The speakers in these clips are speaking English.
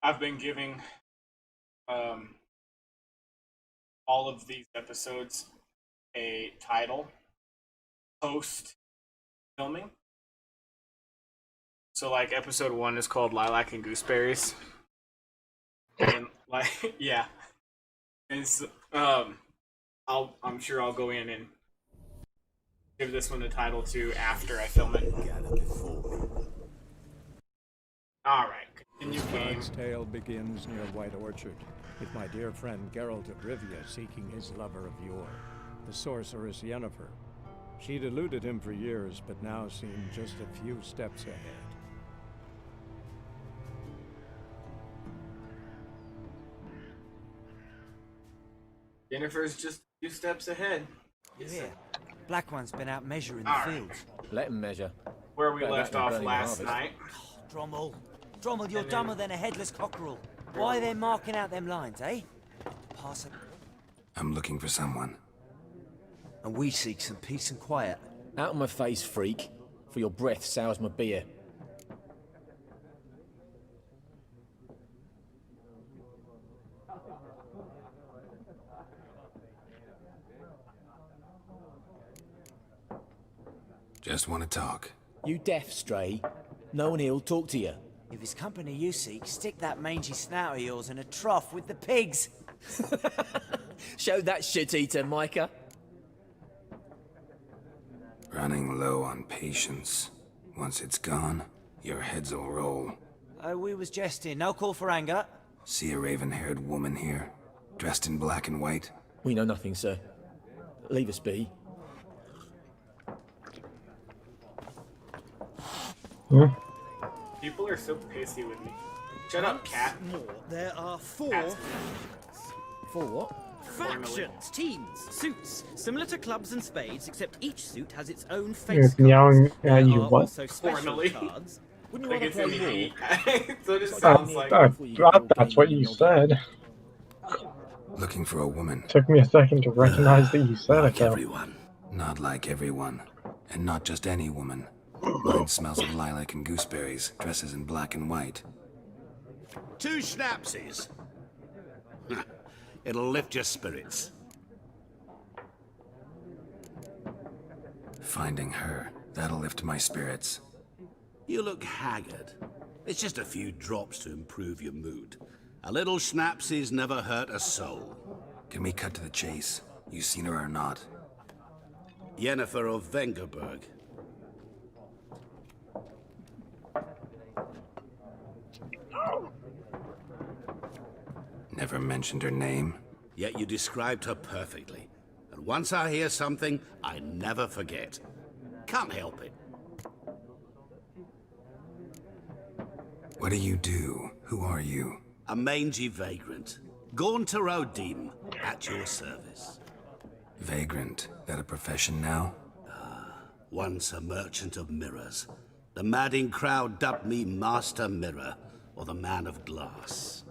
I've been giving um, all of these episodes a title post filming. So, like, episode 1 is called Lilac and Gooseberries. And, like, yeah. And so, I'm sure I'll go in and give this one a title too after I film it. Alright, continue game. This tale begins near White Orchard, with my dear friend Geralt of Rivia seeking his lover of yore, the sorceress Yennefer. She'd eluded him for years, but now seemed just a few steps ahead. Jennifer's just a few steps ahead. Yeah, Black One's been out measuring the All right. fields. Let him measure. Where we Better left that than off burning last harvest. night. Drommel, you're dumber than a headless cockerel. Why are they marking out them lines, eh? Pass it. I'm looking for someone. And we seek some peace and quiet. Out of my face, freak. For your breath sours my beer. Just want to talk. You deaf, Stray? No one here'll talk to you. If it's company you seek, stick that mangy snout of yours in a trough with the pigs. Show that shit-eater, Micah. Running low on patience. Once it's gone, your heads will roll. Oh, we was jesting. No call for anger. See a raven-haired woman here, dressed in black and white? We know nothing, sir. Leave us be. People are so pissy with me. Shut up, cat. More, there are four Cat's For what? factions, teams, suits, similar to clubs and spades, except each suit has its own You're face meowing cards. There at you, are what? also special Formally. cards. Wouldn't you Like rather it's in play the war? heat. So it just sounds like. That's what you said. Looking for a woman. Took me a second to recognize that you said it, Like though. everyone. Not like everyone. And not just any woman. Mine smells of lilac and gooseberries, dresses in black and white. 2 schnapsies. It'll lift your spirits. Finding her, that'll lift my spirits. You look haggard. It's just a few drops to improve your mood. A little schnapsies never hurt a soul. Can we cut to the chase? You seen her or not? Yennefer of Vengerberg. Never mentioned her name. Yet you described her perfectly. And once I hear something, I never forget. Can't help it. What do you do? Who are you? A mangy vagrant. Gone to Rodim, at your service. Vagrant. That a profession now? Once a merchant of mirrors. The madding crowd dubbed me Master Mirror, or the Man of Glass.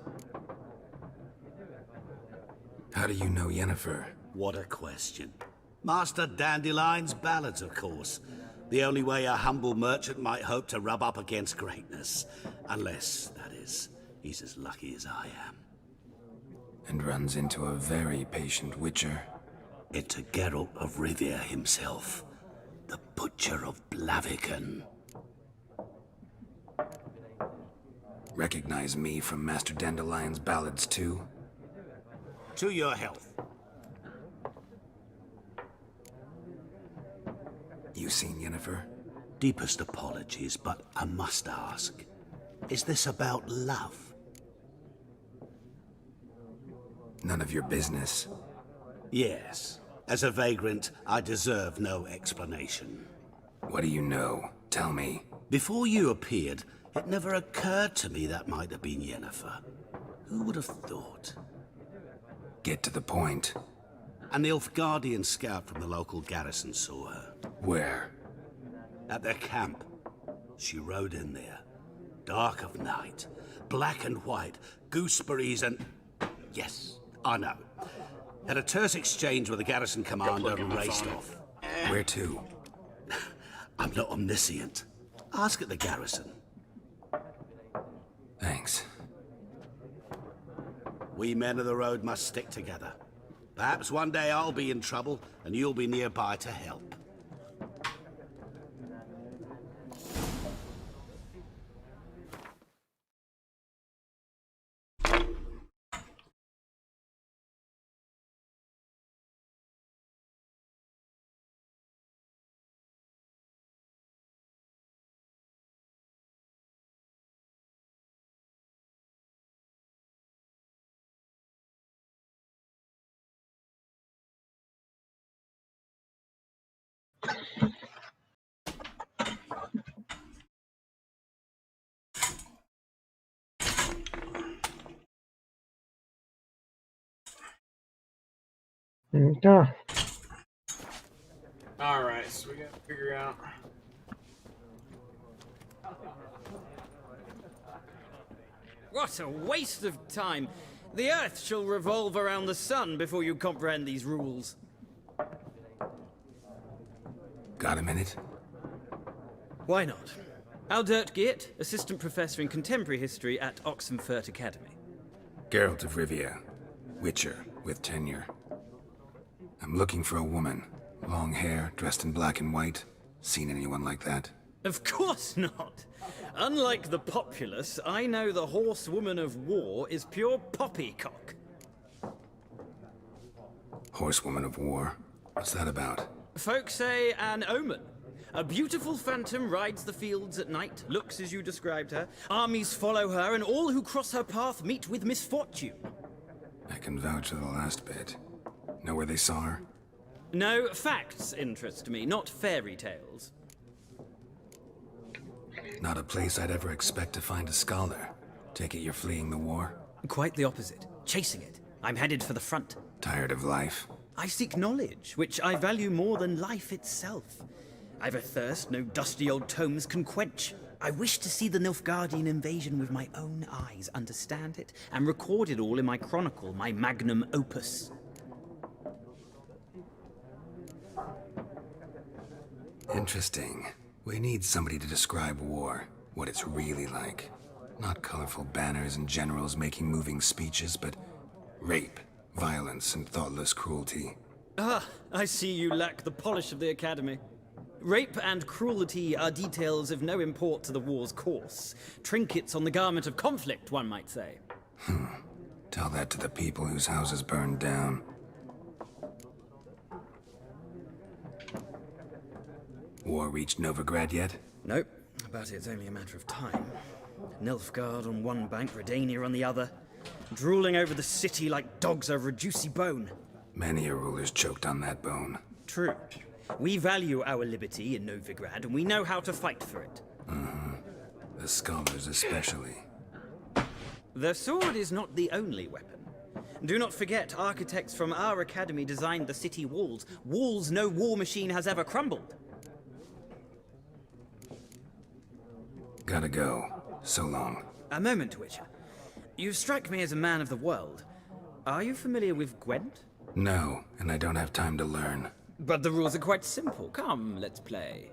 How do you know Yennefer? What a question. Master Dandelion's ballads, of course. The only way a humble merchant might hope to rub up against greatness. Unless, that is, he's as lucky as I am. And runs into a very patient witcher. Into Geralt of Rivia himself. The Butcher of Blaviken. Recognize me from Master Dandelion's ballads too? To your health. You seen Yennefer? Deepest apologies, but I must ask. Is this about love? None of your business. Yes. As a vagrant, I deserve no explanation. What do you know? Tell me. Before you appeared, it never occurred to me that might have been Yennefer. Who would have thought? Get to the point. An Nilfgaardian scout from the local garrison saw her. Where? At their camp. She rode in there. Dark of night. Black and white. Gooseberries and... Yes, I know. Had a terse exchange with the garrison commander and raced off. Where to? I'm not omniscient. Ask at the garrison. Thanks. We men of the road must stick together. Perhaps one day I'll be in trouble, and you'll be nearby to help. Yeah. Alright, so we gotta figure out. What a waste of time! The Earth shall revolve around the sun before you comprehend these rules. Got a minute? Why not? Aldert Geert, Assistant Professor in Contemporary History at Oxenfurt Academy. Geralt of Rivia, Witcher with tenure. I'm looking for a woman. Long hair, dressed in black and white. Seen anyone like that? Of course not! Unlike the populace, I know the horsewoman of war is pure poppycock. Horsewoman of war? What's that about? Folks say an omen. A beautiful phantom rides the fields at night, looks as you described her. Armies follow her, and all who cross her path meet with misfortune. I can vouch for the last bit. Know where they saw her? No, facts interest me, not fairy tales. Not a place I'd ever expect to find a scholar. Take it you're fleeing the war? Quite the opposite. Chasing it. I'm headed for the front. Tired of life? I seek knowledge, which I value more than life itself. I've a thirst no dusty old tomes can quench. I wish to see the Nilfgaardian invasion with my own eyes, understand it, and record it all in my chronicle, my magnum opus. Interesting. We need somebody to describe war, what it's really like. Not colorful banners and generals making moving speeches, but rape, violence, and thoughtless cruelty. Ah, I see you lack the polish of the Academy. Rape and cruelty are details of no import to the war's course. Trinkets on the garment of conflict, one might say. Tell that to the people whose houses burned down. War reached Novigrad yet? Nope, but it's only a matter of time. Nilfgaard on one bank, Redania on the other. Drooling over the city like dogs over a juicy bone. Many a ruler's choked on that bone. True. We value our liberty in Novigrad, and we know how to fight for it. The scholars especially. The sword is not the only weapon. Do not forget, architects from our academy designed the city walls. Walls no war machine has ever crumbled. Gotta go. So long. A moment, Witcher. You strike me as a man of the world. Are you familiar with Gwent? No, and I don't have time to learn. But the rules are quite simple. Come, let's play.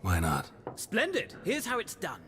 Why not? Splendid! Here's how it's done.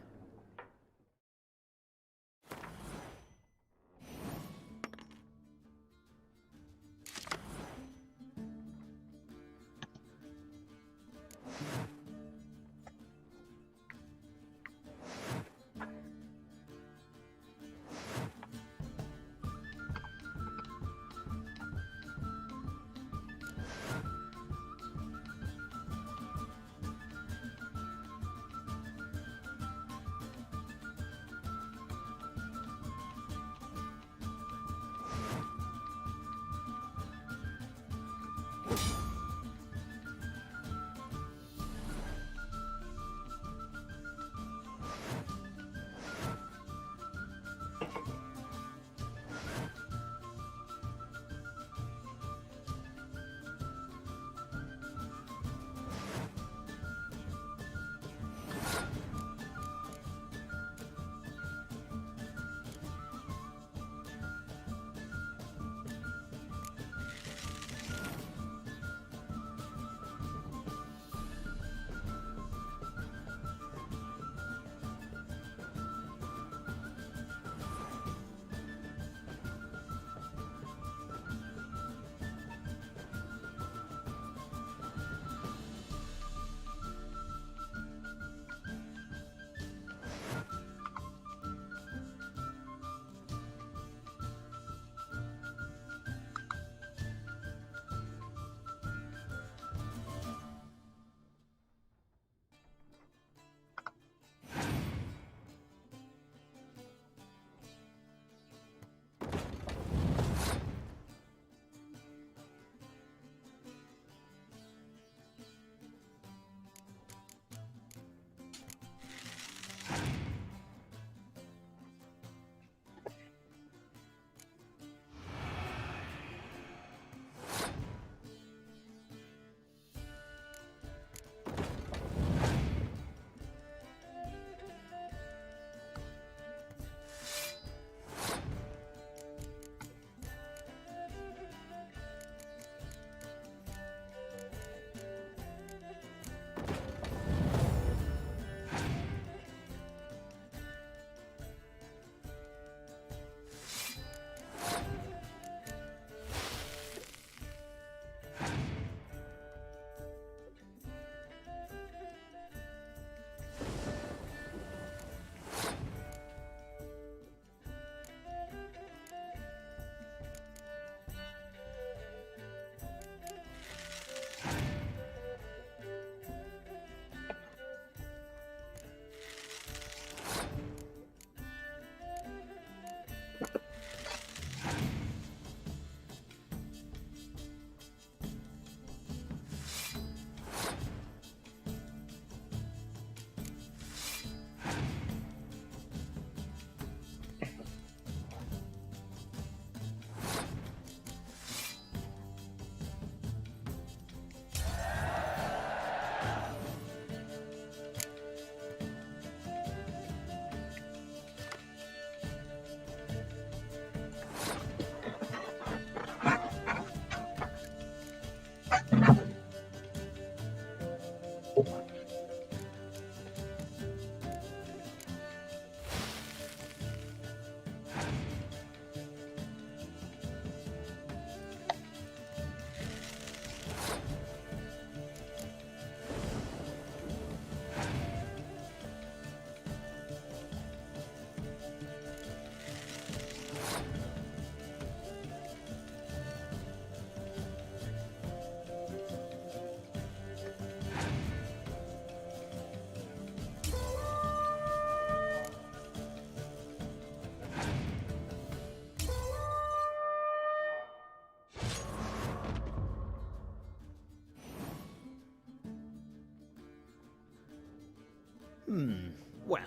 Well,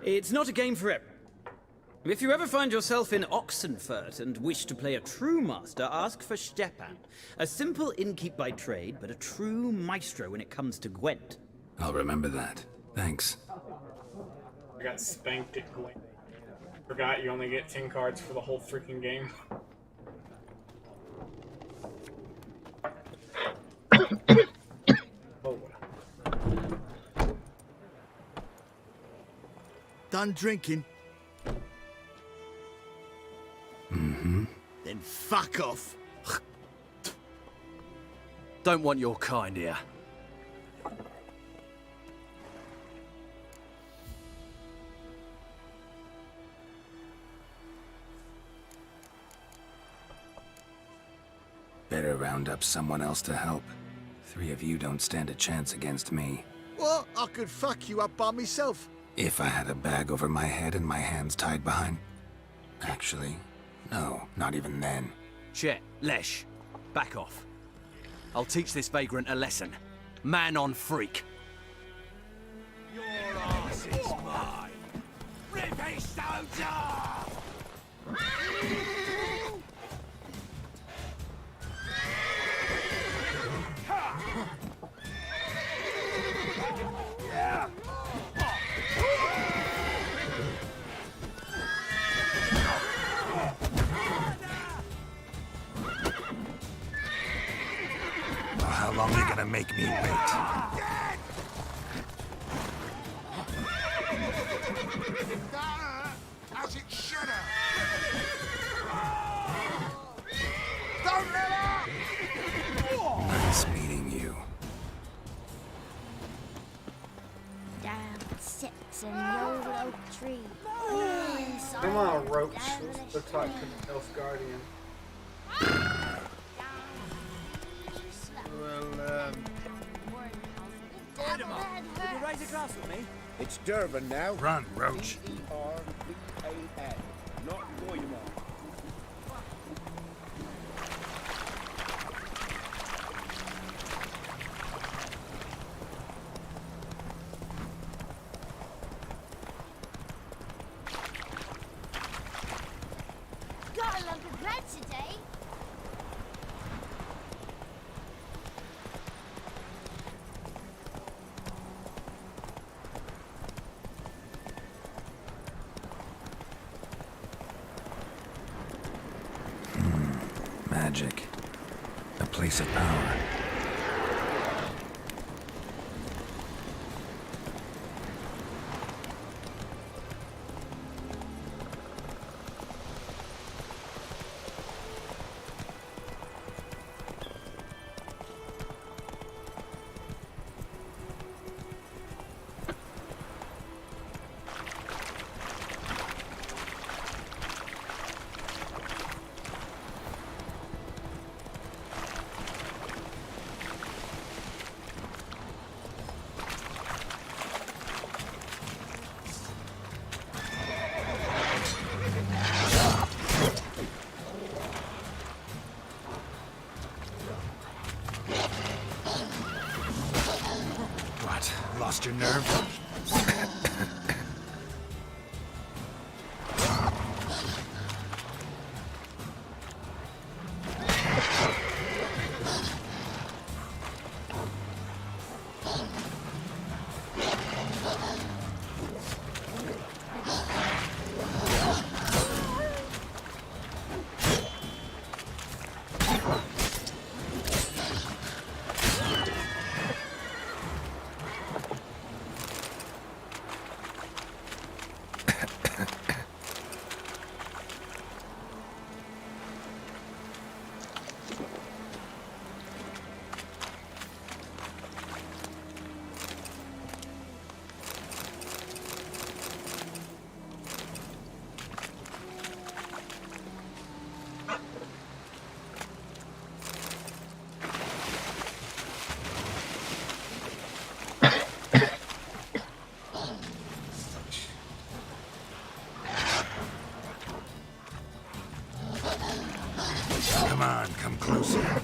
it's not a game for everyone. If you ever find yourself in Oxenfurt and wish to play a true master, ask for Stepan. A simple innkeep by trade, but a true maestro when it comes to Gwent. I'll remember that. Thanks. I got spanked at Gwent. Forgot you only get 10 cards for the whole freaking game. Oh. Done drinking? Mm-hmm. Then fuck off. Don't want your kind here. Better round up someone else to help. 3 of you don't stand a chance against me. What? I could fuck you up by myself. If I had a bag over my head and my hands tied behind... Actually, no, not even then. Chet, Lesh, back off. I'll teach this vagrant a lesson. Man on freak. Your ass is mine. Rippy soldier! Well, how long are you gonna make me wait? As it should have. Don't let up! Nice meeting you. Down sits in the old oak tree. Come on, Roach. Let's go talk to the Elf Guardian. Would you raise a glass with me? It's Durban now. Run, Roach. D-E-R-B-A-N. Not Roymar. Got a lump of bread today. Magic. A place of power. What? Lost your nerve? Come on, come closer.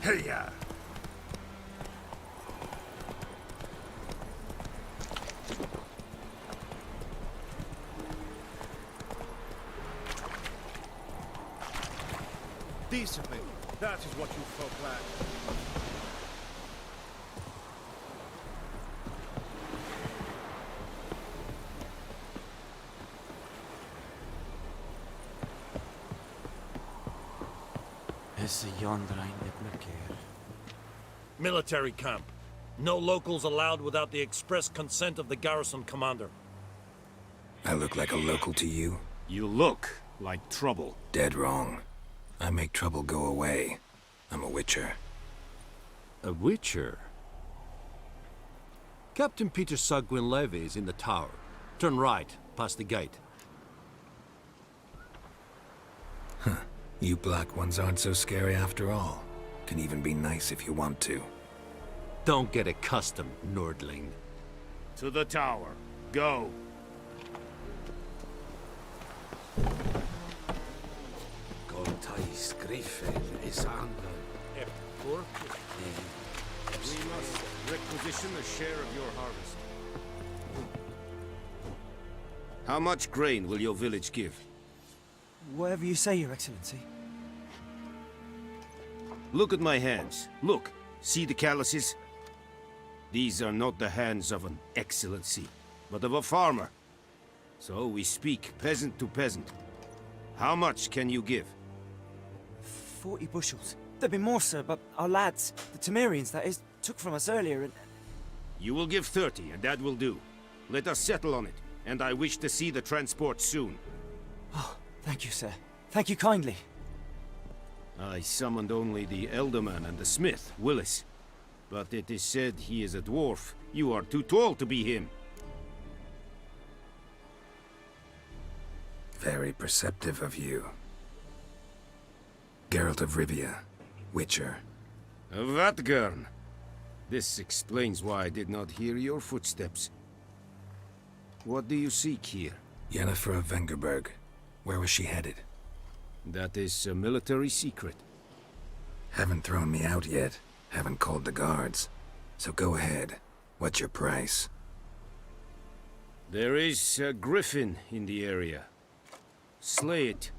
Hey-ya! Decently. That is what you folk lack. Military camp. No locals allowed without the express consent of the garrison commander. I look like a local to you? You look like trouble. Dead wrong. I make trouble go away. I'm a witcher. A witcher? Captain Peter Sagwin Levy is in the tower. Turn right, past the gate. Huh. You black ones aren't so scary after all. Can even be nice if you want to. Don't get accustomed, Nordling. To the tower. Go. Gontais Griffin is under. We must requisition a share of your harvest. How much grain will your village give? Whatever you say, Your Excellency. Look at my hands. Look. See the calluses? These are not the hands of an excellency, but of a farmer. So we speak peasant to peasant. How much can you give? 40 bushels. There'd be more, sir, but our lads, the Temerians, that is, took from us earlier and... You will give 30, and that will do. Let us settle on it, and I wish to see the transport soon. Oh, thank you, sir. Thank you kindly. I summoned only the Elderman and the smith, Willis. But it is said he is a dwarf. You are too tall to be him. Very perceptive of you. Geralt of Rivia, Witcher. Vatgern. This explains why I did not hear your footsteps. What do you seek here? Yennefer of Vengerberg. Where was she headed? That is a military secret. Haven't thrown me out yet. Haven't called the guards. So go ahead. What's your price? There is a griffin in the area. Slay it.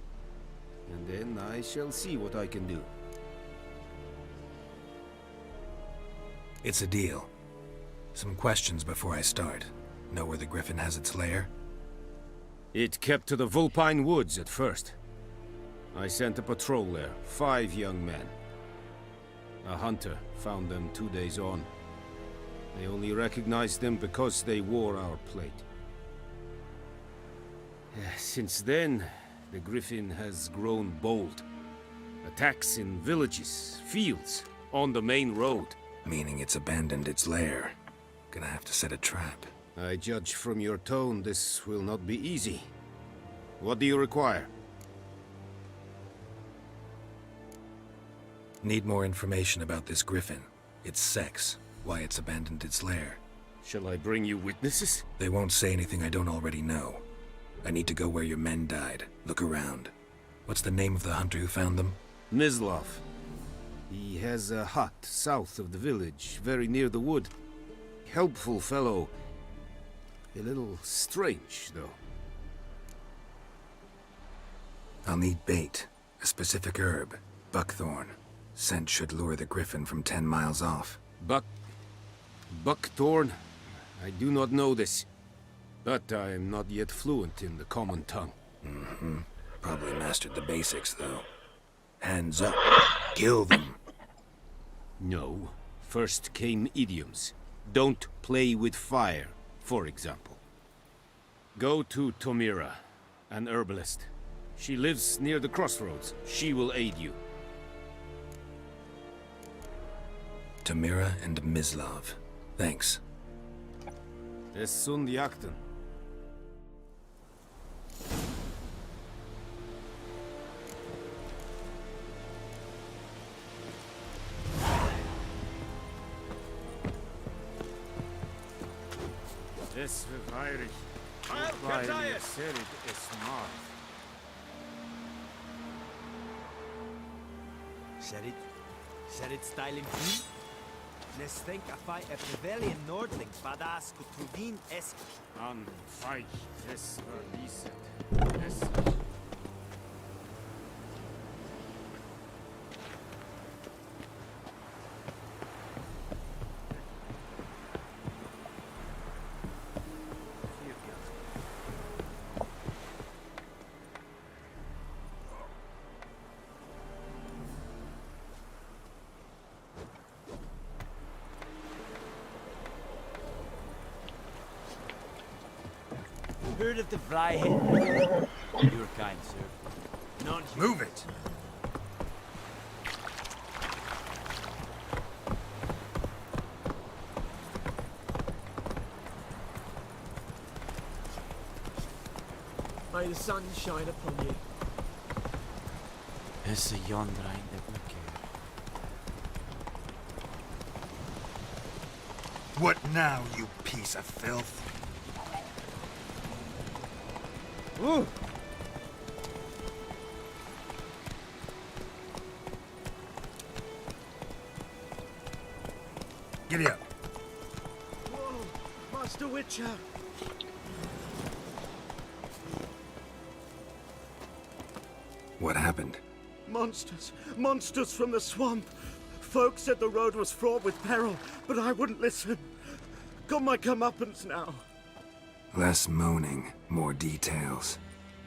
And then I shall see what I can do. It's a deal. Some questions before I start. Know where the griffin has its lair? It kept to the Vulpine Woods at first. I sent a patrol there, 5 young men. A hunter found them 2 days on. They only recognized them because they wore our plate. Since then, the griffin has grown bold. Attacks in villages, fields, on the main road. Meaning it's abandoned its lair. Gonna have to set a trap. I judge from your tone this will not be easy. What do you require? Need more information about this griffin. Its sex, why it's abandoned its lair. Shall I bring you witnesses? They won't say anything I don't already know. I need to go where your men died. Look around. What's the name of the hunter who found them? Mislav. He has a hut south of the village, very near the wood. Helpful fellow. A little strange, though. I'll need bait. A specific herb. Buckthorn. Scent should lure the griffin from 10 miles off. Buckthorn? I do not know this. But I am not yet fluent in the common tongue. Mm-hmm. Probably mastered the basics, though. Hands up. Kill them. No. First came idioms. Don't play with fire, for example. Go to Tomira, an herbalist. She lives near the crossroads. She will aid you. Tamira and Mislav. Thanks. Es sunt jakten. Es verweirig. Weil serid es mar. Said it. Ser it styling fun? Let's think if I a Pavilion Nordling Fadas Kutruvin Esk. An Feich des Verlieset. Es. Heard of the fly hit? You're kind, sir. None. Move it! May the sun shine upon you. Is a yonder ein der Blicke. What now, you piece of filth? Ooh! Giddy up. Whoa, Master Witcher! What happened? Monsters! Monsters from the swamp! Folk said the road was fraught with peril, but I wouldn't listen. Got my comeuppance now. Less moaning, more details.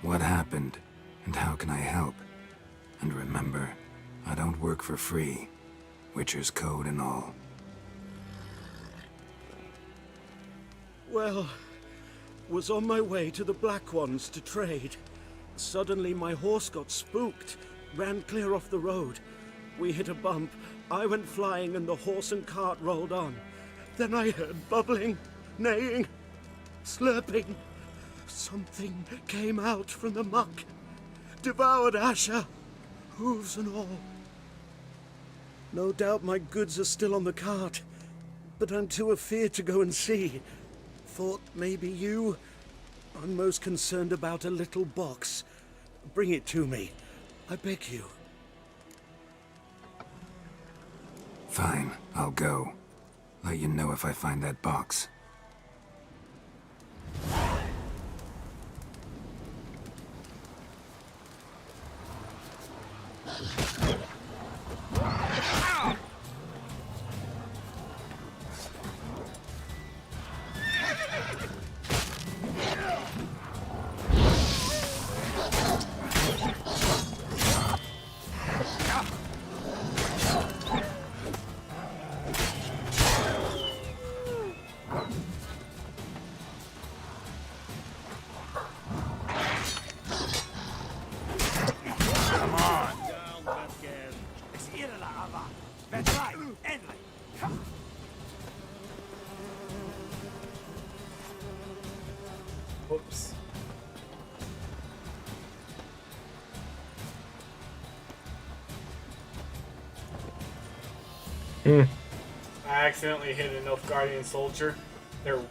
What happened, and how can I help? And remember, I don't work for free. Witcher's code and all. Well, was on my way to the Black Ones to trade. Suddenly my horse got spooked, ran clear off the road. We hit a bump, I went flying and the horse and cart rolled on. Then I heard bubbling, neighing, slurping. Something came out from the muck, devoured Asher, hooves and all. No doubt my goods are still on the cart, but I'm too afeard to go and see. Thought maybe you. I'm most concerned about a little box. Bring it to me, I beg you. Fine, I'll go. Let you know if I find that box. Whoops. I accidentally hit a Nilfgaardian soldier. They're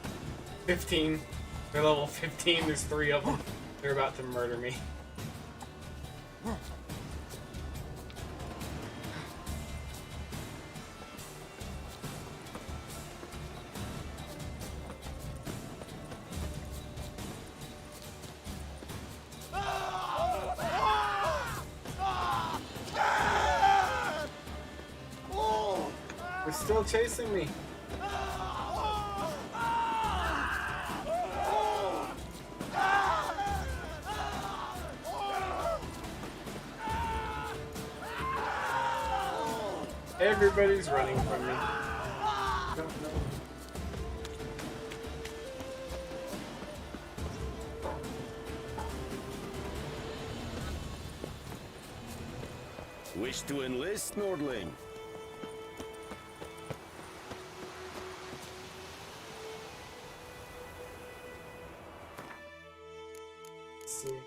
15. They're level 15. There's 3 of them. They're about to murder me. They're still chasing me. Everybody's running from me. Don't know. Wish to enlist, Nordling? Let's see.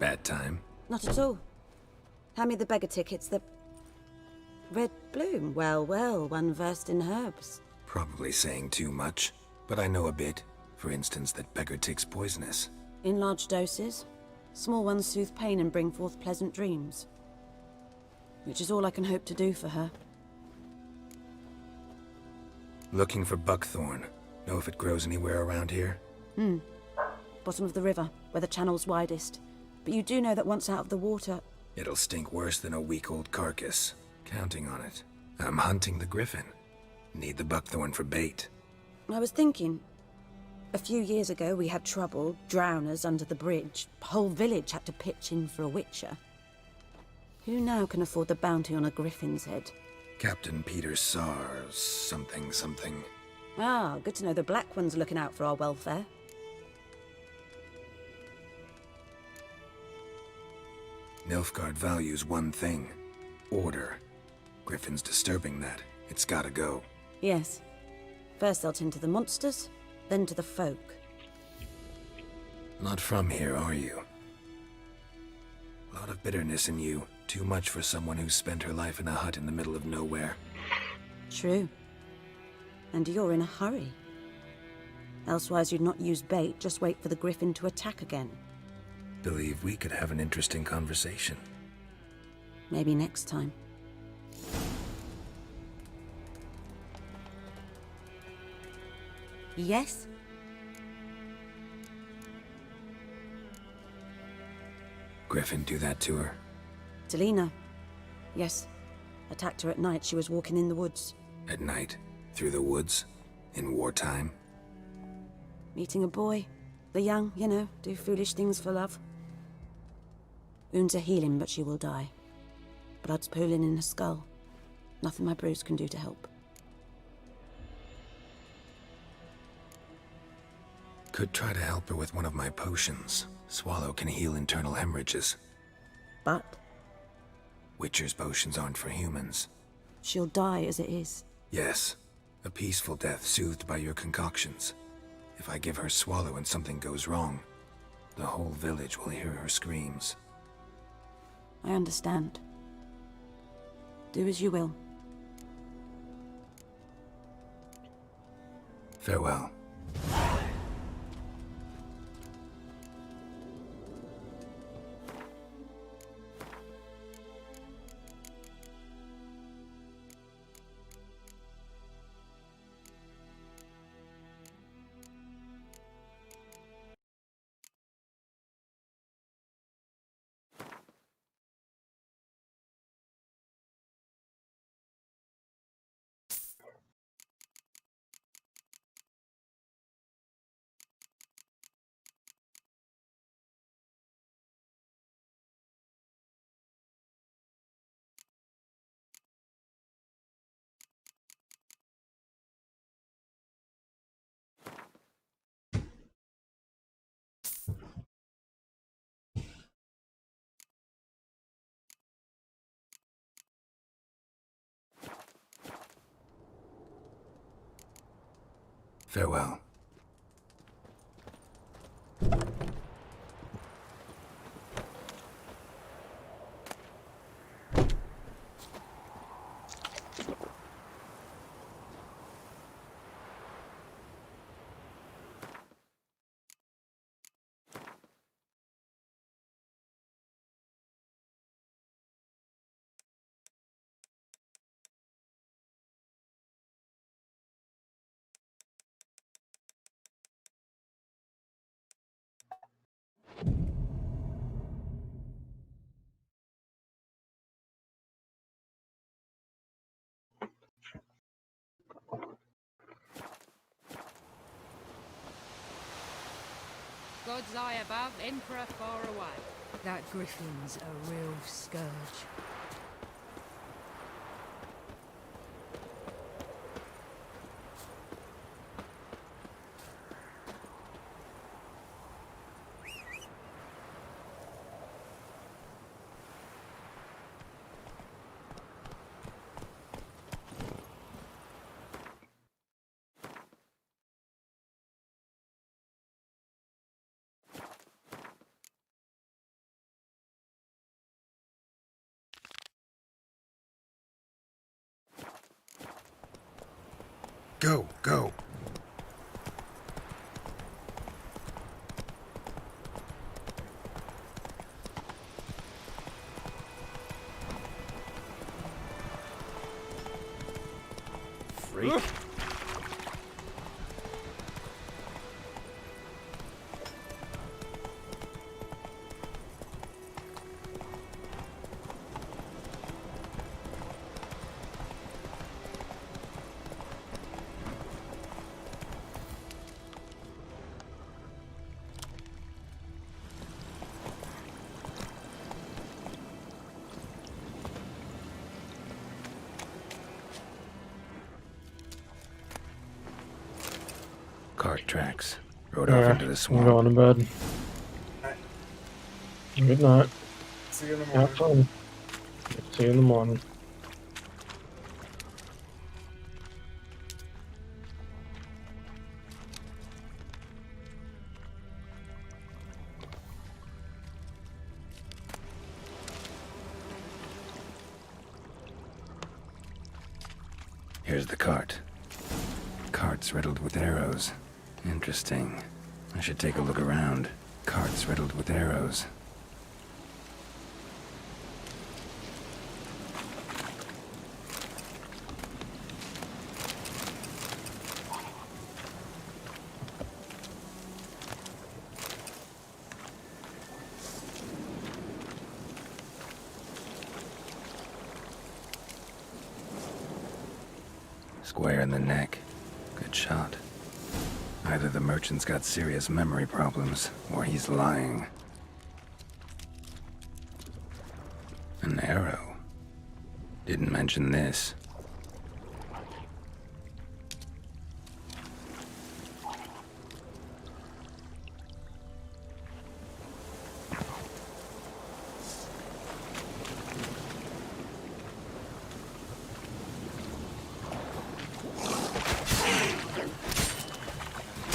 Bad time? Not at all. Hand me the beggar tickets, the... Red bloom. Well, well, one versed in herbs. Probably saying too much, but I know a bit. For instance, that beggar tick's poisonous. In large doses. Small ones soothe pain and bring forth pleasant dreams. Which is all I can hope to do for her. Looking for buckthorn. Know if it grows anywhere around here? Bottom of the river, where the channel's widest. But you do know that once out of the water... It'll stink worse than a week-old carcass. Counting on it. I'm hunting the griffin. Need the buckthorn for bait. I was thinking... A few years ago we had trouble, drowners under the bridge. Whole village had to pitch in for a witcher. Who now can afford the bounty on a griffin's head? Captain Peter Sars, something. Ah, good to know the Black One's looking out for our welfare. Nilfgaard values one thing. Order. Griffin's disturbing that. It's gotta go. Yes. First they'll tend to the monsters, then to the folk. Not from here, are you? A lot of bitterness in you. Too much for someone who's spent her life in a hut in the middle of nowhere. True. And you're in a hurry. Elsewise you'd not use bait, just wait for the griffin to attack again. Believe we could have an interesting conversation. Maybe next time. Yes? Griffin do that to her? Delina. Yes. Attacked her at night. She was walking in the woods. At night? Through the woods? In wartime? Meeting a boy. The young, you know, do foolish things for love. Wounds are healing, but she will die. Blood's pooling in her skull. Nothing my bruise can do to help. Could try to help her with one of my potions. Swallow can heal internal hemorrhages. But? Witcher's potions aren't for humans. She'll die as it is. Yes. A peaceful death soothed by your concoctions. If I give her Swallow and something goes wrong, the whole village will hear her screams. I understand. Do as you will. Farewell. Farewell. God's eye above, Emperor far away. That griffin's a real scourge. Go, go. Freak. Cart tracks. Rode off into the I'm swamp. going to bed. Good night. See you in the Have morning. fun. See you in the morning. Here's the cart. Carts riddled with arrows. Interesting. I should take a look around. Carts riddled with arrows. Square in the neck. Good shot. Either the merchant's got serious memory problems, or he's lying. An arrow. Didn't mention this.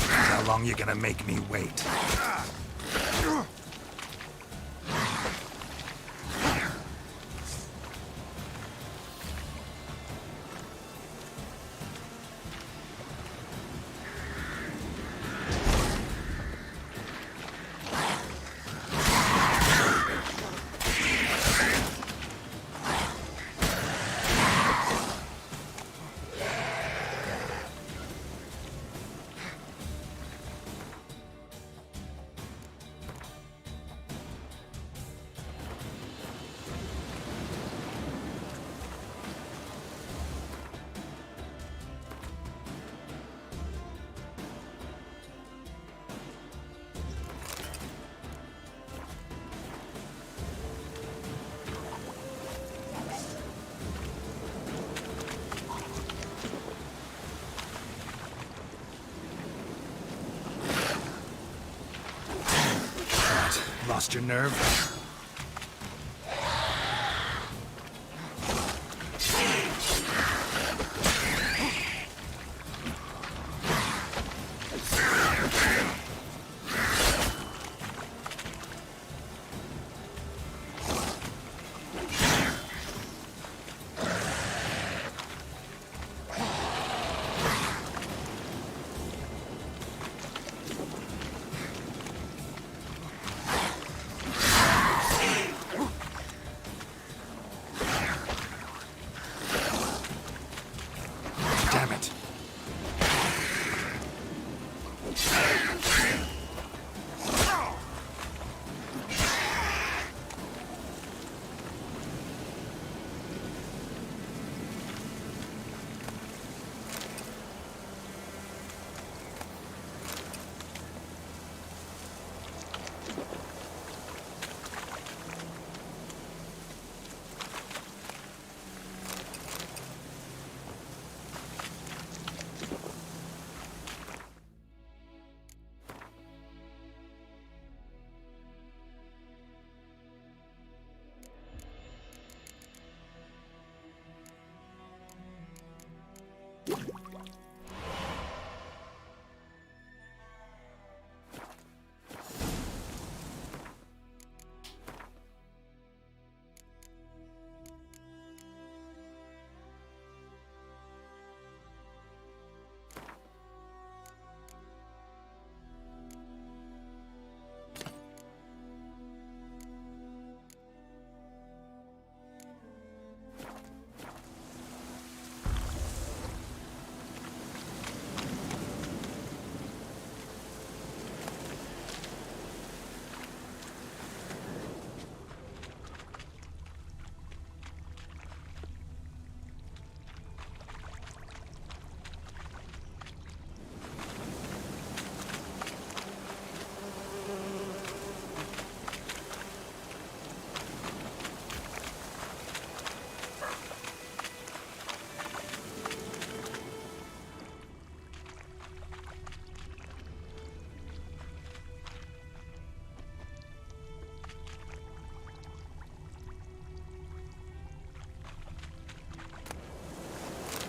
How long you gonna make me wait? Lost your nerve?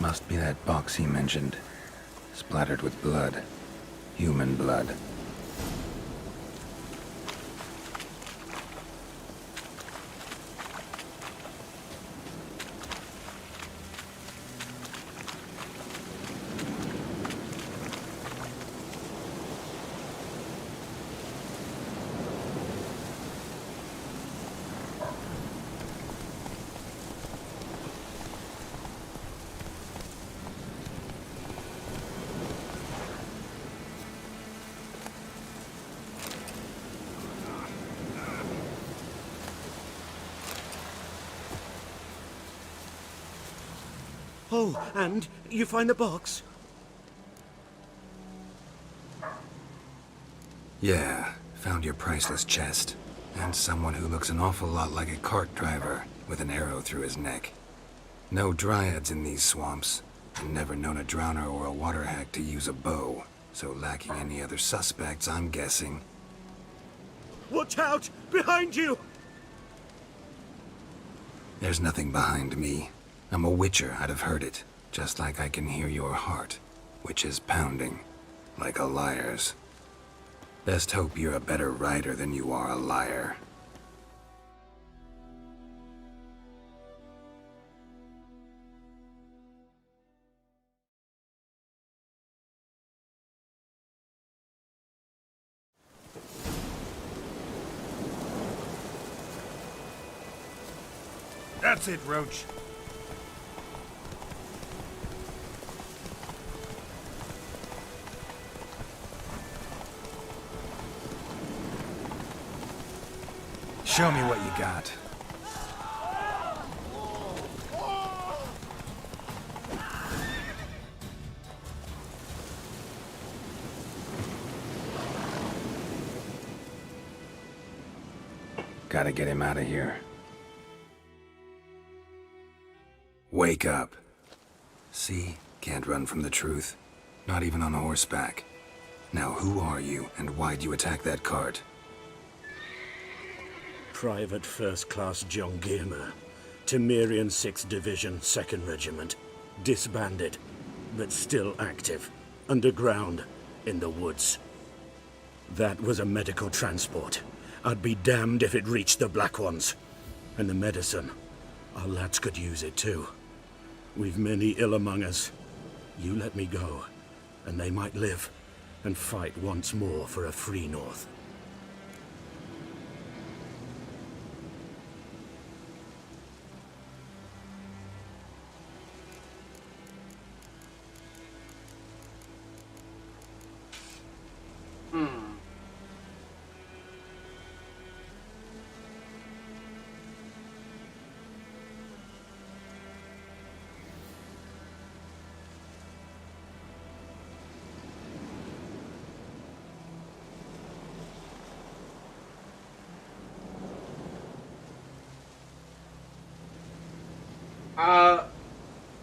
Must be that box he mentioned. Splattered with blood. Human blood. Oh, and you find the box? Yeah, found your priceless chest. And someone who looks an awful lot like a cart driver with an arrow through his neck. No dryads in these swamps, and never known a drowner or a water hack to use a bow. So lacking any other suspects, I'm guessing. Watch out! Behind you! There's nothing behind me. I'm a witcher, I'd have heard it. Just like I can hear your heart, which is pounding, like a liar's. Best hope you're a better rider than you are a liar. That's it, Roach. Show me what you got. Gotta get him out of here. Wake up. See? Can't run from the truth. Not even on horseback. Now who are you, and why'd you attack that cart? Private First Class John Giermer, Temerian 6th Division, 2nd Regiment. Disbanded, but still active. Underground, in the woods. That was a medical transport. I'd be damned if it reached the Black Ones. And the medicine, our lads could use it too. We've many ill among us. You let me go, and they might live, and fight once more for a free North.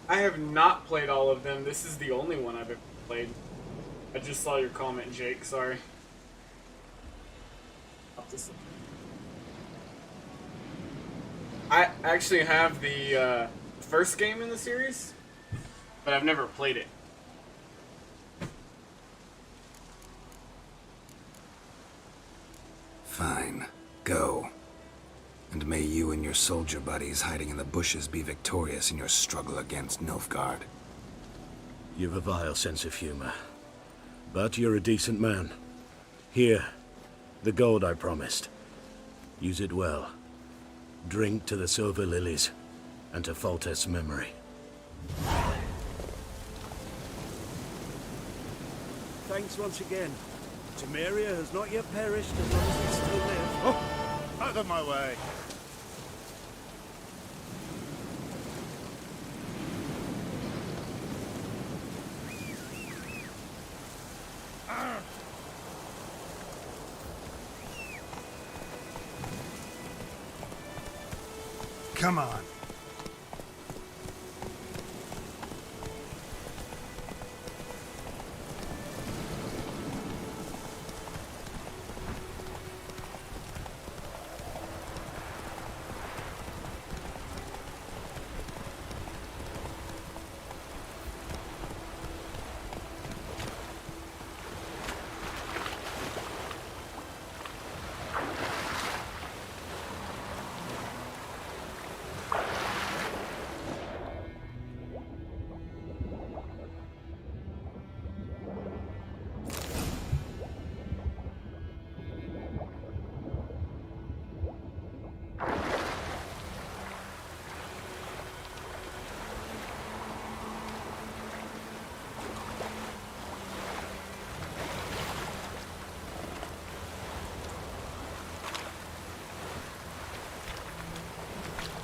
I have not played all of them. This is the only one I've ever played. I just saw your comment, Jake. Sorry. I actually have the first game in the series, but I've never played it. Fine. Go. And may you and your soldier buddies hiding in the bushes be victorious in your struggle against Nilfgaard. You've a vile sense of humor. But you're a decent man. Here, the gold I promised. Use it well. Drink to the Silver Lilies, and to Foltest's memory. Thanks once again. Temeria has not yet perished as long as we still live. Oh, out of my way. Come on.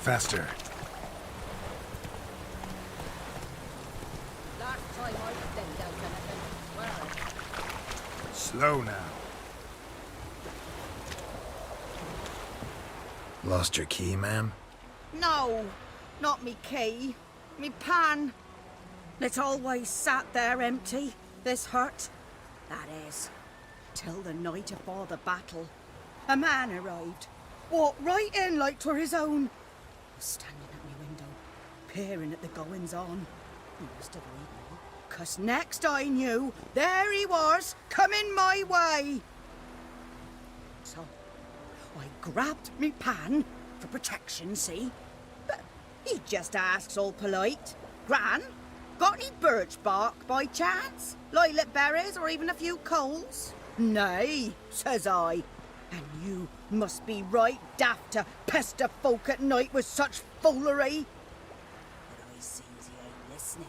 Faster. Last time I sent out anything, well, Slow now. Lost your key, ma'am? no, not me key, me pan. It always sat there empty, this hut. That is, till the night afore the battle. A man arrived, walked right in like 'twere his own. Was standing at me window, peering at the goings-on. He must have read me, 'cause next I knew, there he was, coming my way. So, I grabbed me pan, for protection, see? But he just asks all polite, Gran, got any birch bark by chance? Lilac berries or even a few coals? Nay, says I. And you must be right daft to pester folk at night with such foolery. But I sees he ain't listening.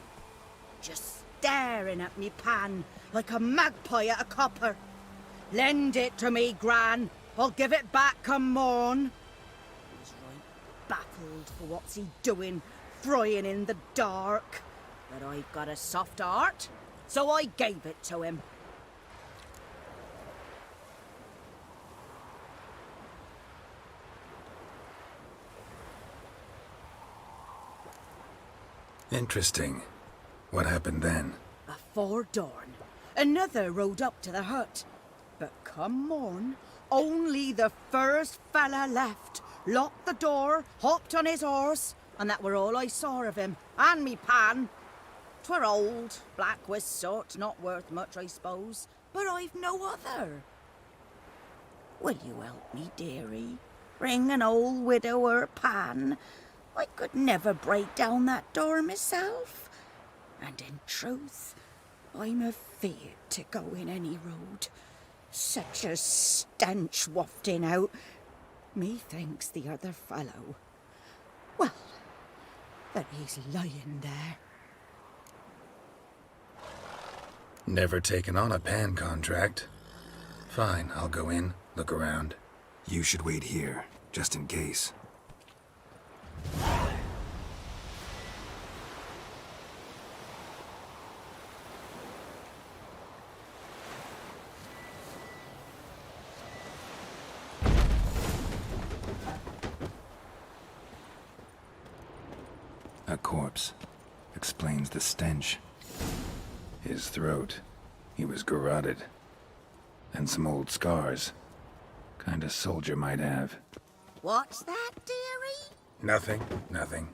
Just staring at me pan like a magpie at a copper. Lend it to me, Gran. I'll give it back come morn. He's right baffled for what's he doing, frying in the dark. But I've got a soft heart, so I gave it to him. Interesting. What happened then? Afore dawn, another rode up to the hut. But come morn, only the first fella left, locked the door, hopped on his horse, and that were all I saw of him, and me pan. 'Twere old, black with soot, not worth much, I suppose, but I've no other. Will you help me, dearie? Bring an old widower pan. I could never break down that door myself. And in truth, I'm afeard to go in any road. Such a stench wafting out. Methinks the other fellow, well, that he's lying there. Never taken on a pan contract. Fine, I'll go in, look around. You should wait here, just in case. A corpse. Explains the stench. His throat. He was garroted. And some old scars. Kind of soldier might have. What's that, dearie? Nothing.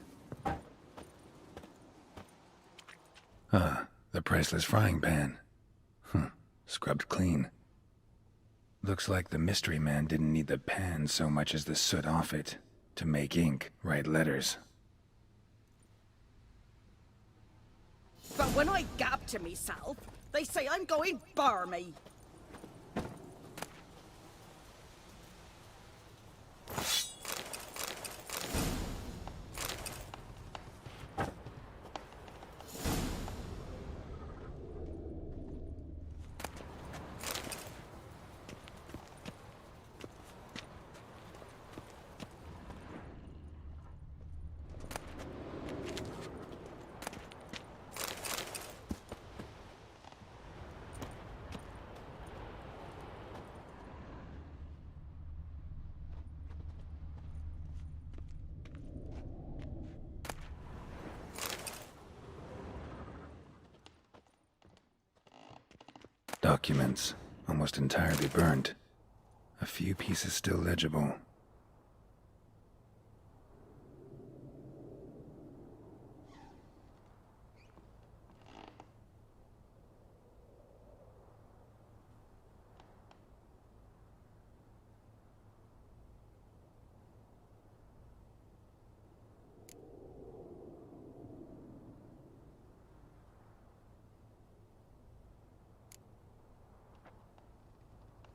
Ah, the priceless frying pan. Scrubbed clean. Looks like the mystery man didn't need the pan so much as the soot off it to make ink, write letters. But when I gab to myself, they say I'm going barmy. Documents, almost entirely burnt. A few pieces still legible.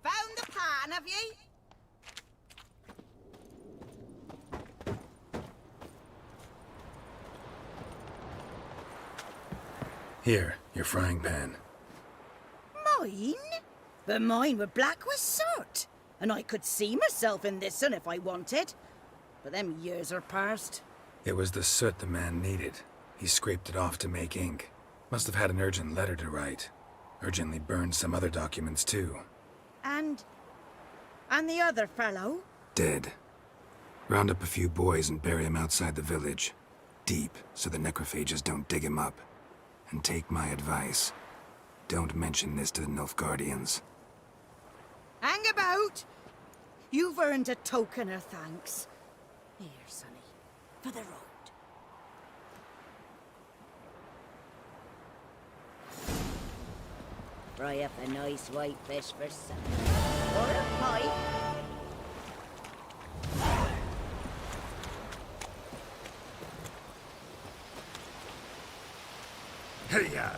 Found the pan, have ye? Here, your frying pan. Mine? But mine were black with soot, and I could see myself in this one if I wanted. but them years are past. It was the soot the man needed. He scraped it off to make ink. Must have had an urgent letter to write. Urgently burned some other documents too. And the other fellow? Dead. Round up a few boys and bury him outside the village. Deep, so the necrophages don't dig him up. And take my advice. Don't mention this to the Nilfgaardians. Hang about! You've earned a token of thanks. Here, sonny, for the road. Fry up a nice white fish for supper. Or a pipe. Hey-ya!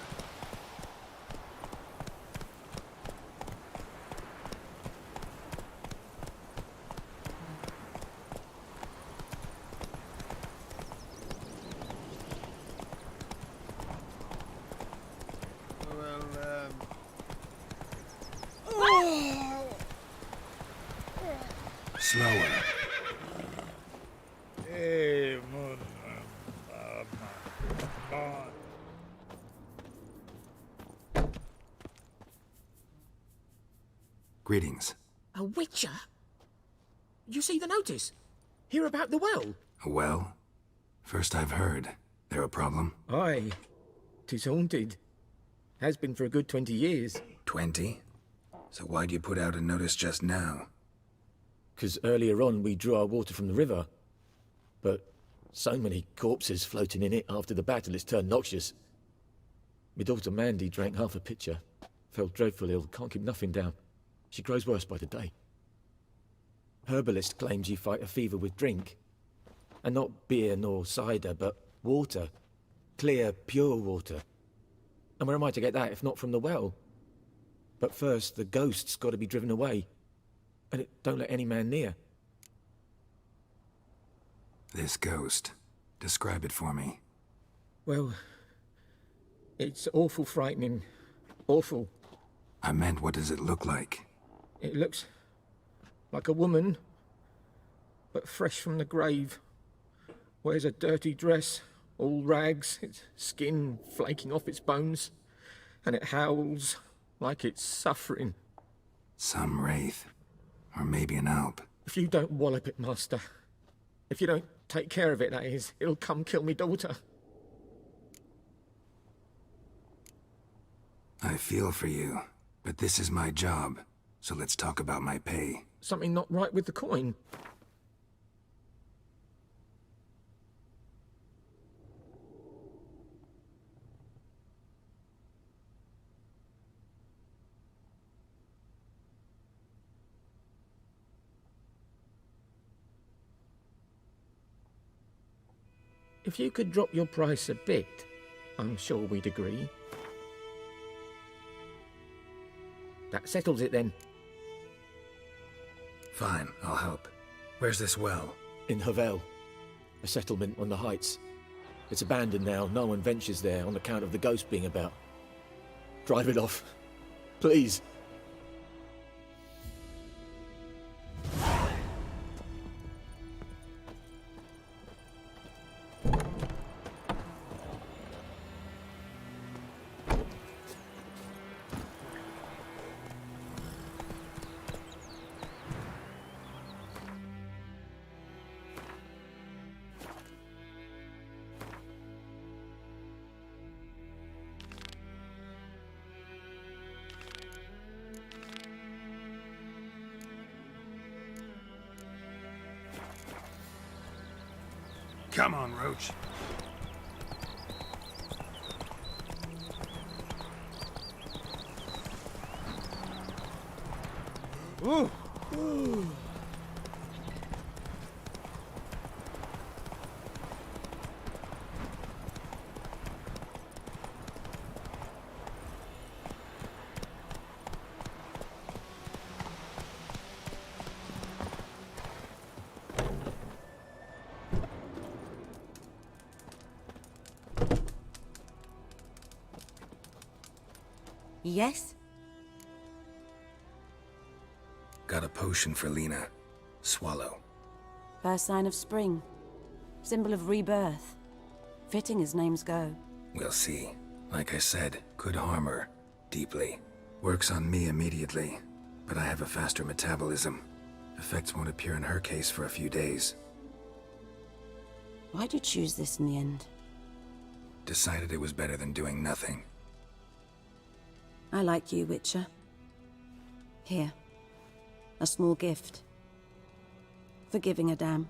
Slower. Hey, Greetings. A witcher? You see the notice? Hear about the well? A well? First I've heard. There a problem? Aye. 'Tis haunted. Has been for a good 20 years. 20? So why'd you put out a notice just now? 'Cause earlier on we drew our water from the river. But so many corpses floating in it after the battle it's turned noxious. My daughter Mandy drank half a pitcher. Fell dreadful ill, can't keep nothing down. She grows worse by the day. Herbalist claims you fight a fever with drink. And not beer nor cider, but water. Clear, pure water. And where am I to get that if not from the well? But first, the ghost's got to be driven away. And it don't let any man near. This ghost. Describe it for me. Well, it's awful frightening. Awful. I meant, what does it look like? It looks like a woman, but fresh from the grave. Wears a dirty dress, all rags, its skin flaking off its bones, and it howls like it's suffering. Some wraith. Or maybe an alp. If you don't wallop it, Master, if you don't take care of it, that is, it'll come kill me daughter. I feel for you, but this is my job, so let's talk about my pay. Something not right with the coin. If you could drop your price a bit, I'm sure we'd agree. That settles it then. Fine, I'll help. Where's this well? In Havel, a settlement on the heights. It's abandoned now, no one ventures there on account of the ghost being about. Drive it off, please. Come on, Roach. Ooh. Ooh. Yes? Got a potion for Lena. Swallow. First sign of spring. Symbol of rebirth. Fitting as names go. We'll see. Like I said, could harm her. Deeply. Works on me immediately, but I have a faster metabolism. Effects won't appear in her case for a few days. Why'd you choose this in the end? Decided it was better than doing nothing. I like you, Witcher. Here. A small gift. For giving a damn.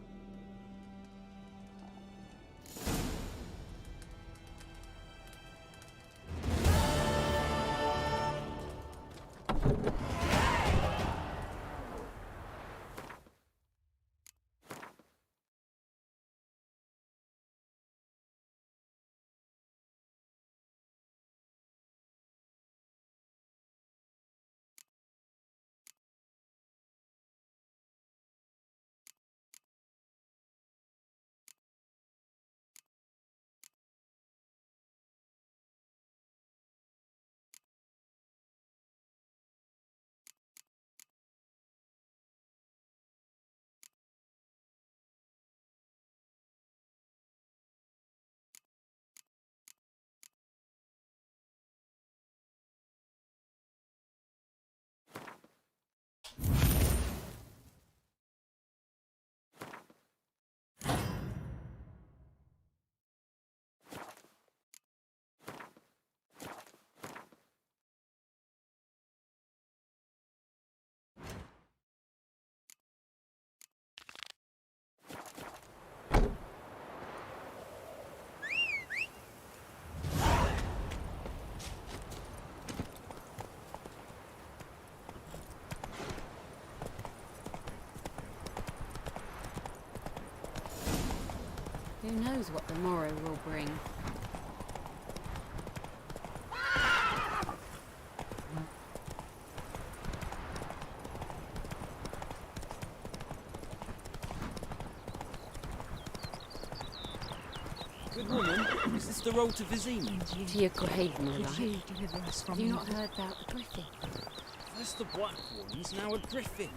Who knows what the morrow will bring? Good woman, is this the road to Vizima? To your grave, my life. Deliver us from Have you evil. not heard about the griffin? First the black ones, now a griffin.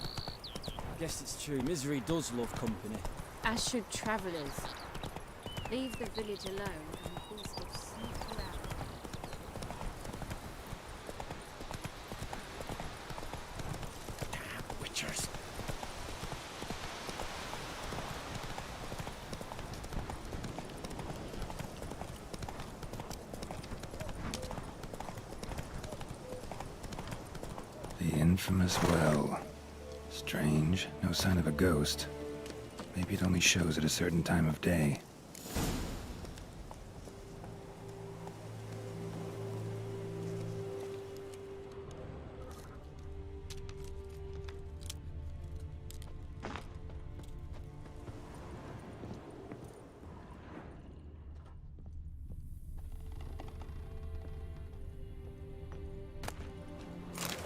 I guess it's true, misery does love company. As should travellers. Leave the village alone and the beast will sneak around. Witchers. The infamous well. Strange. No sign of a ghost. Maybe it only shows at a certain time of day.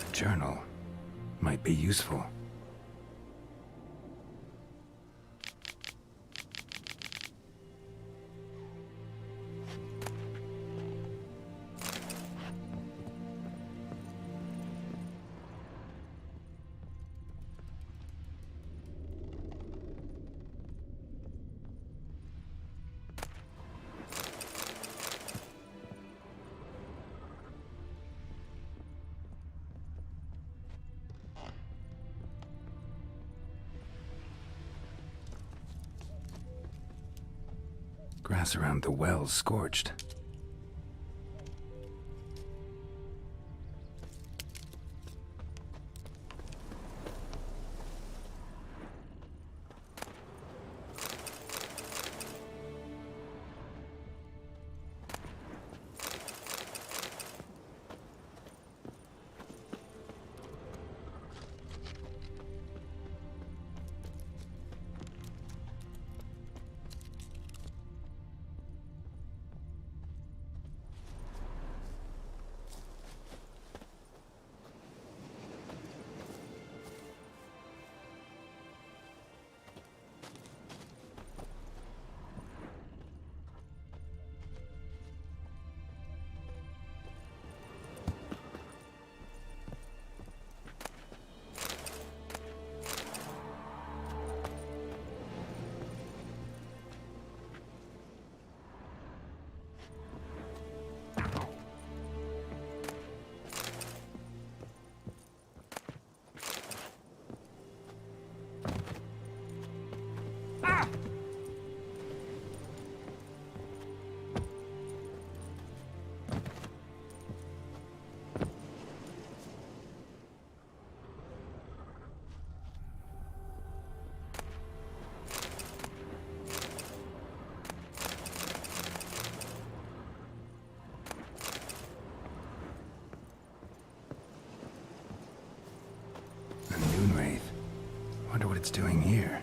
A journal. Might be useful. Grass around the well's scorched. it's doing here.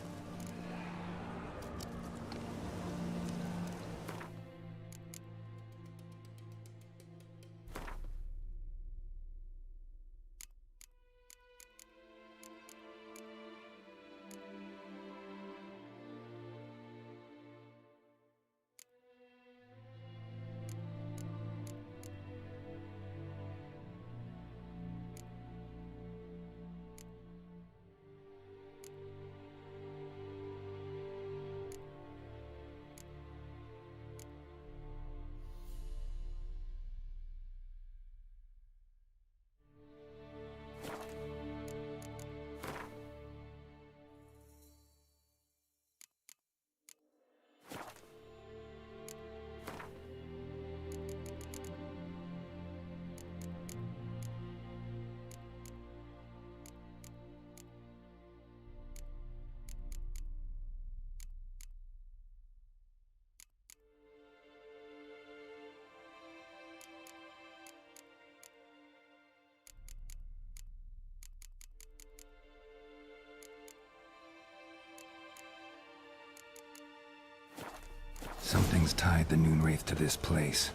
Something's tied the Noonwraith to this place.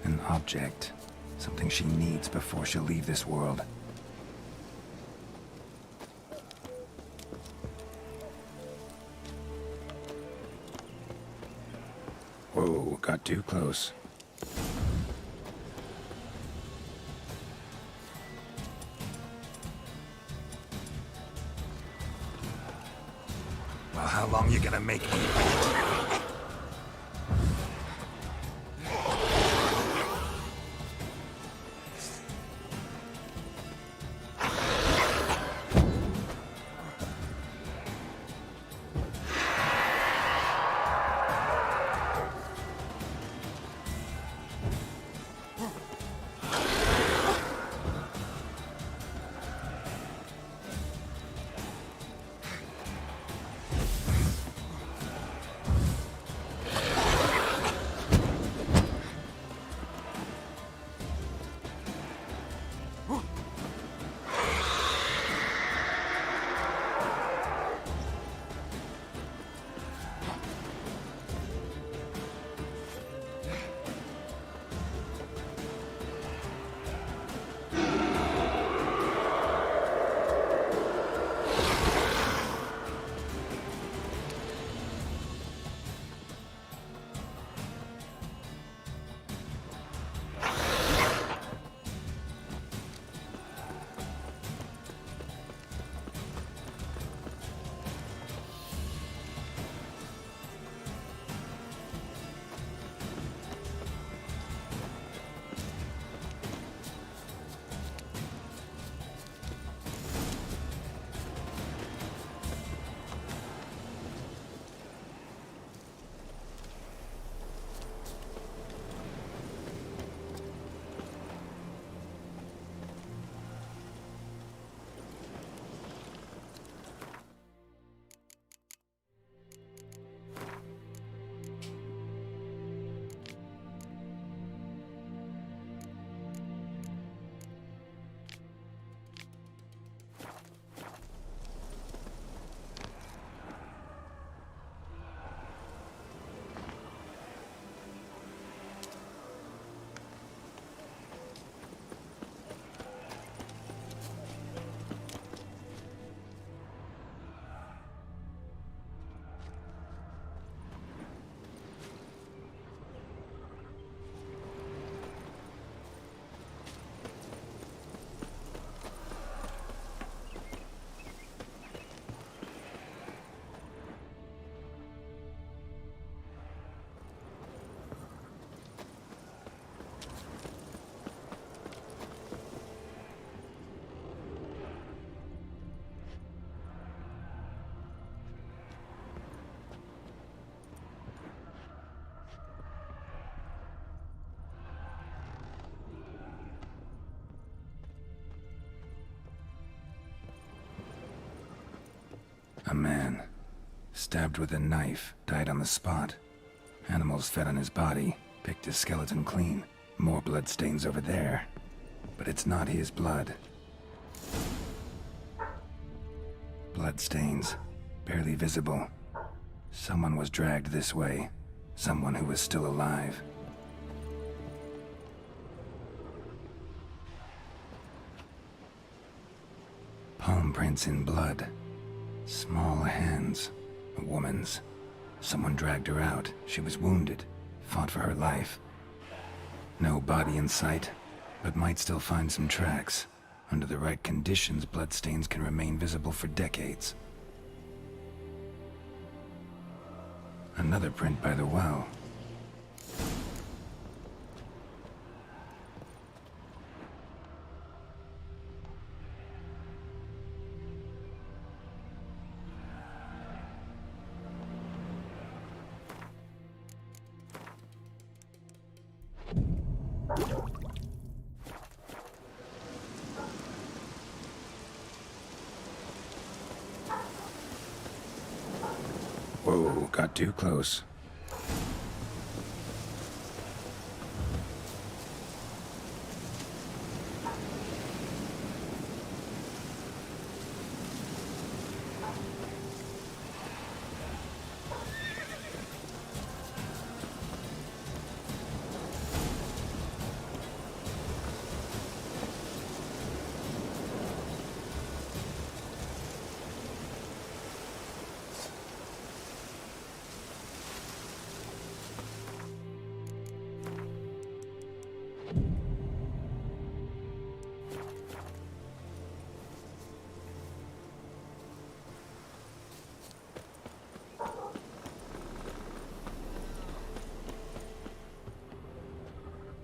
An object. Something she needs before she'll leave this world. Whoa, got too close. Well, how long you gonna make me wait? A man, stabbed with a knife, died on the spot. Animals fed on his body, picked his skeleton clean. More bloodstains over there. But it's not his blood. Bloodstains. barely visible. Someone was dragged this way. Someone who was still alive. Palm prints in blood. Small hands. A woman's. Someone dragged her out. She was wounded. Fought for her life. No body in sight, but might still find some tracks. Under the right conditions, bloodstains can remain visible for decades. Another print by the well. Whoa, got too close.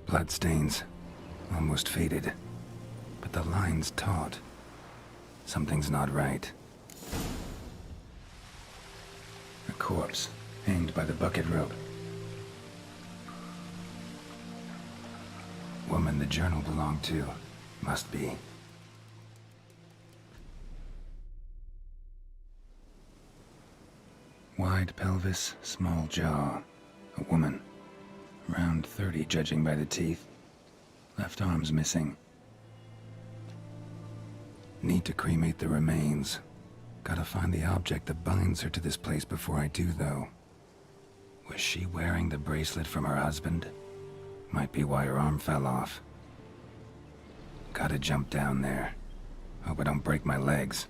Bloodstains. Almost faded. But the line's taut. Something's not right. A corpse, hanged by the bucket rope. Woman the journal belonged to. Must be. Wide pelvis, small jaw. A woman. Around 30, judging by the teeth. Left arm's missing. Need to cremate the remains. Gotta find the object that binds her to this place before I do, though. Was she wearing the bracelet from her husband? Might be why her arm fell off. Gotta jump down there. Hope I don't break my legs.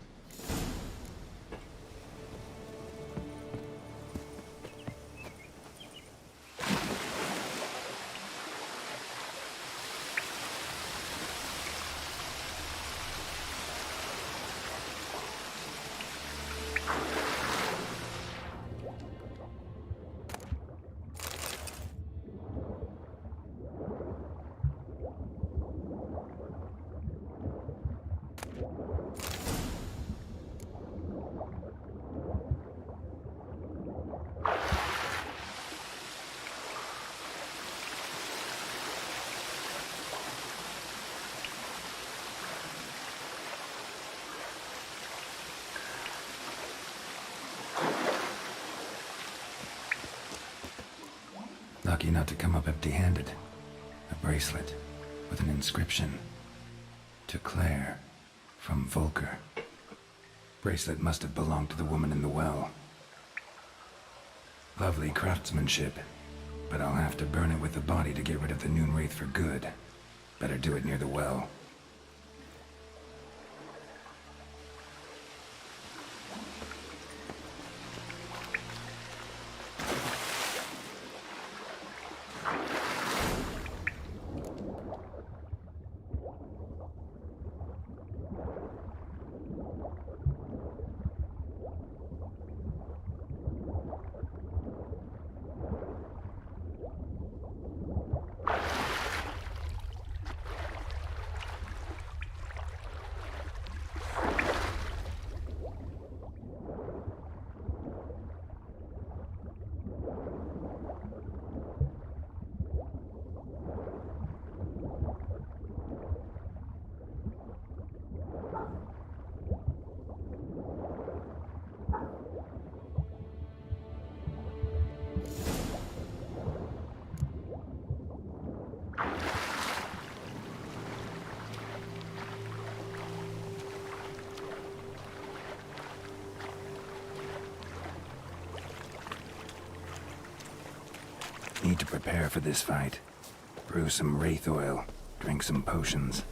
Lucky not to come up empty-handed. A bracelet with an inscription. To Claire, from Volker. Bracelet must have belonged to the woman in the well. Lovely craftsmanship, but I'll have to burn it with the body to get rid of the Noon Wraith for good. Better do it near the well. Need to prepare for this fight. Brew some wraith oil, drink some potions.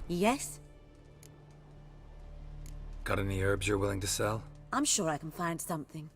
Yes? Got any herbs you're willing to sell? I'm sure I can find something.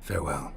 Farewell.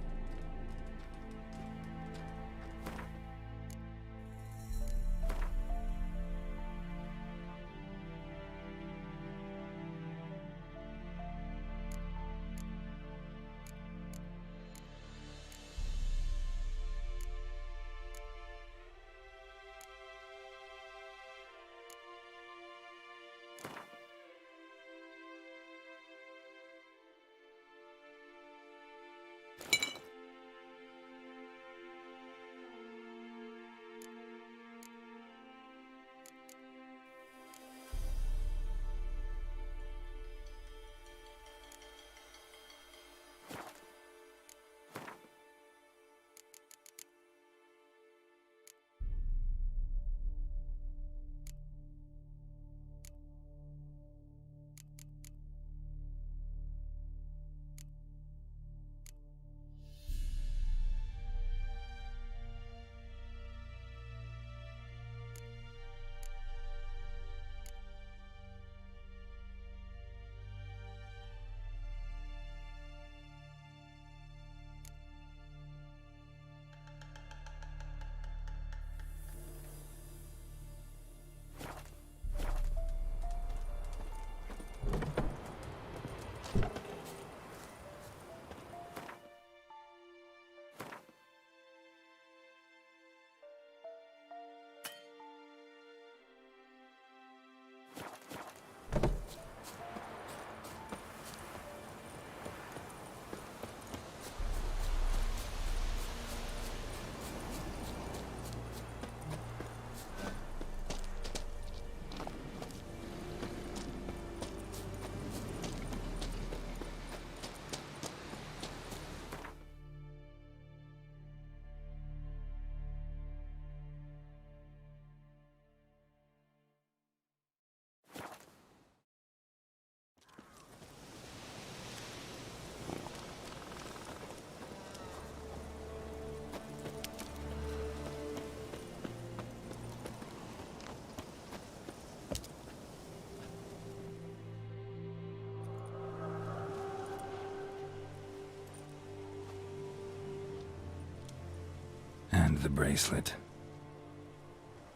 And the bracelet.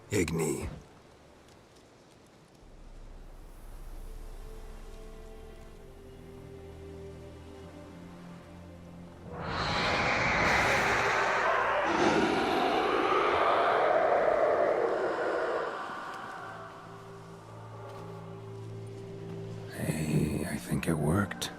Igni. Hey, I think it worked.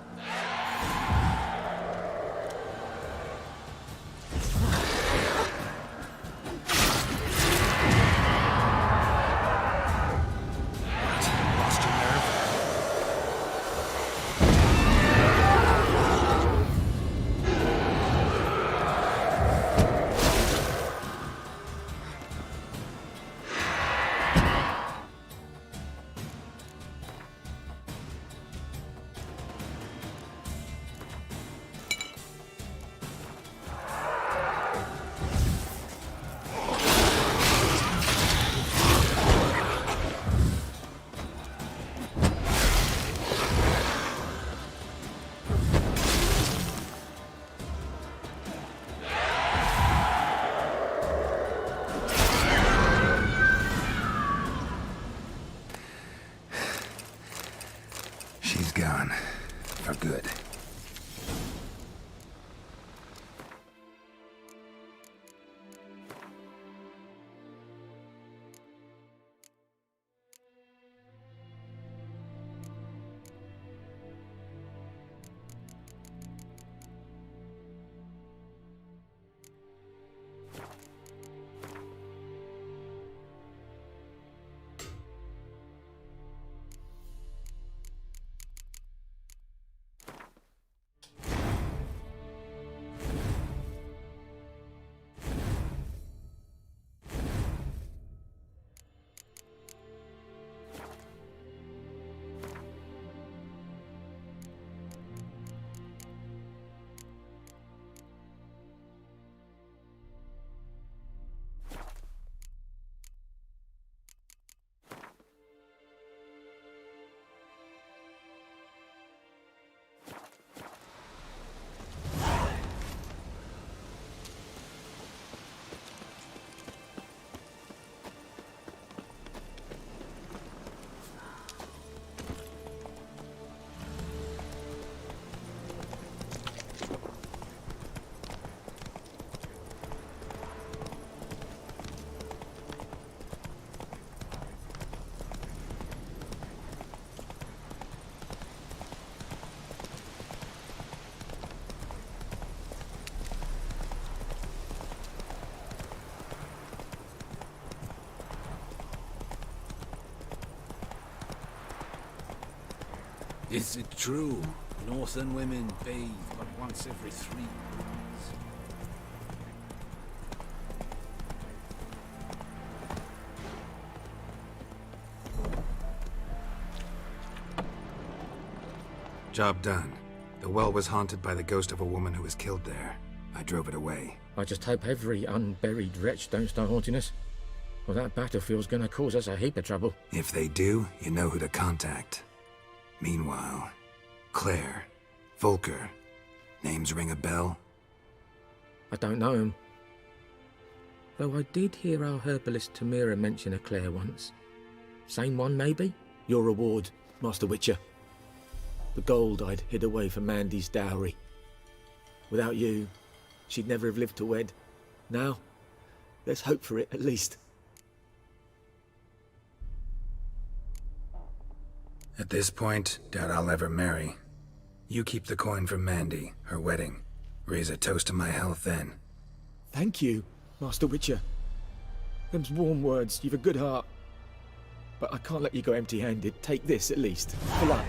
She's gone. For good. Is it true? Northern women bathe but once every 3 months. Job done. The well was haunted by the ghost of a woman who was killed there. I drove it away. I just hope every unburied wretch don't start haunting us. Well, that battlefield's gonna cause us a heap of trouble. If they do, you know who to contact. Meanwhile, Claire, Volker, names ring a bell? I don't know him. Though I did hear our herbalist Tamira mention a Claire once. Same one, maybe? Your reward, Master Witcher. The gold I'd hid away for Mandy's dowry. Without you, she'd never have lived to wed. Now, let's hope for it, at least. At this point, doubt I'll ever marry. You keep the coin from Mandy, her wedding. Raise a toast to my health then. Thank you, Master Witcher. Them's warm words, you've a good heart. But I can't let you go empty-handed. Take this, at least. For luck.